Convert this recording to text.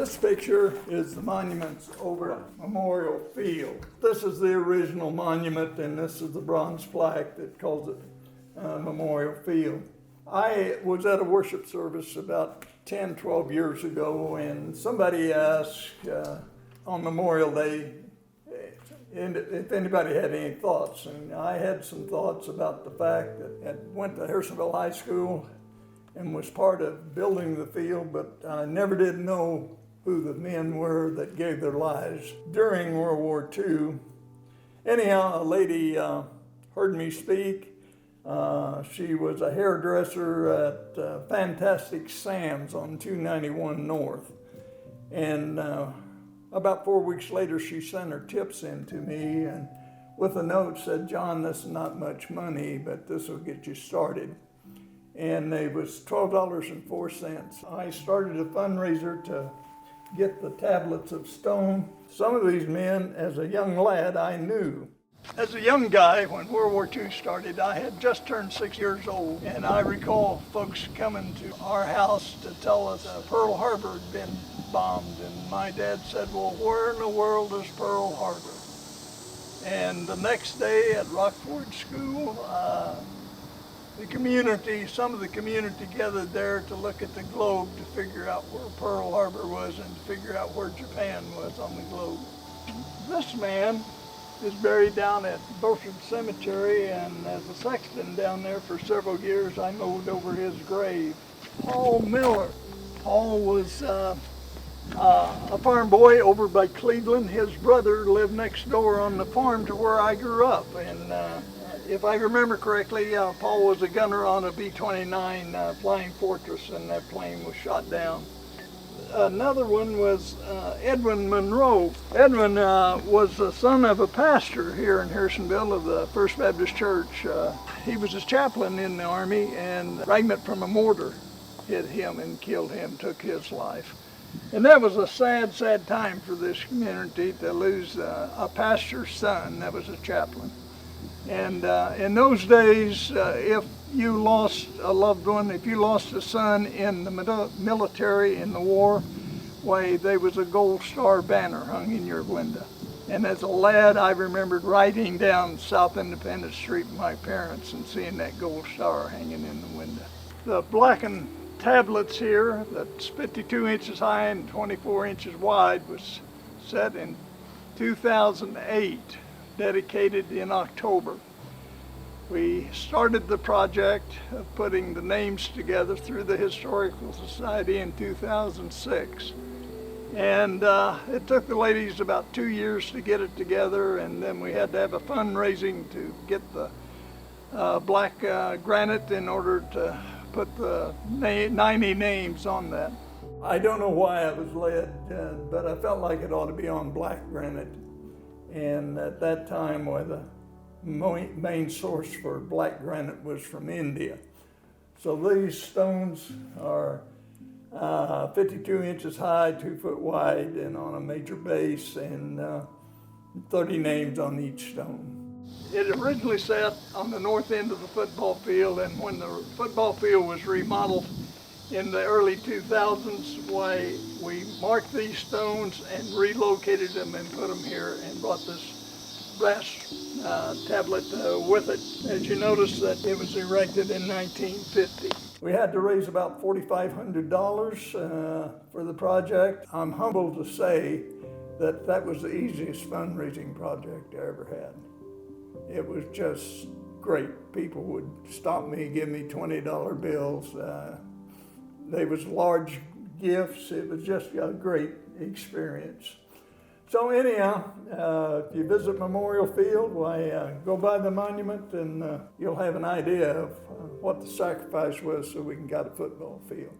This picture is the monuments over at Memorial Field. This is the original monument, and this is the bronze plaque that calls it Memorial Field. I was at a worship service about 10, 12 years ago, and somebody asked on Memorial Day if anybody had any thoughts. And I had some thoughts about the fact that I went to Harrisonville High School and was part of building the field, but I never did know who the men were that gave their lives during World War II. Anyhow, a lady heard me speak. She was a hairdresser at Fantastic Sam's on 291 North. And about 4 weeks later, she sent her tips in to me and with a note said, "John, this is not much money, but this will get you started." And it was $12.04. I started a fundraiser to get the tablets of stone. Some of these men, as a young lad, I knew. As a young guy, when World War II started, I had just turned 6 years old, and I recall folks coming to our house to tell us Pearl Harbor had been bombed, and my dad said, "Well, where in the world is Pearl Harbor?" And the next day at Rockford School, some of the community gathered there to look at the globe to figure out where Pearl Harbor was and to figure out where Japan was on the globe. This man is buried down at Beaufort Cemetery, and as a sexton down there for several years, I mowed over his grave. Paul Miller. Paul was a farm boy over by Cleveland. His brother lived next door on the farm to where I grew up, and if I remember correctly, Paul was a gunner on a B-29 Flying Fortress, and that plane was shot down. Another one was Edwin Monroe. Edwin was the son of a pastor here in Harrisonville of the First Baptist Church. He was a chaplain in the Army, and a fragment from a mortar hit him and killed him, took his life. And that was a sad, sad time for this community to lose a pastor's son that was a chaplain. And in those days, if you lost a loved one, if you lost a son in the military in the war, why, there was a Gold Star banner hung in your window. And as a lad, I remembered riding down South Independence Street with my parents and seeing that Gold Star hanging in the window. The blackened tablets here, that's 52 inches high and 24 inches wide, was set in 2008. Dedicated in October. We started the project of putting the names together through the Historical Society in 2006. And it took the ladies about 2 years to get it together, and then we had to have a fundraising to get the black granite in order to put the 90 names on that. I don't know why I was led, but I felt like it ought to be on black granite. And at that time, the main source for black granite was from India. So these stones are 52 inches high, 2 foot wide, and on a major base, and 30 names on each stone. It originally sat on the north end of the football field, and when the football field was remodeled in the early 2000s, we marked these stones and relocated them and put them here and brought this brass tablet with it. As you notice, that it was erected in 1950. We had to raise about $4,500 for the project. I'm humbled to say that that was the easiest fundraising project I ever had. It was just great. People would stop me, give me $20 bills. They was large gifts. It was just a great experience. So anyhow, if you visit Memorial Field, go by the monument, and you'll have an idea of what the sacrifice was so we can get a football field.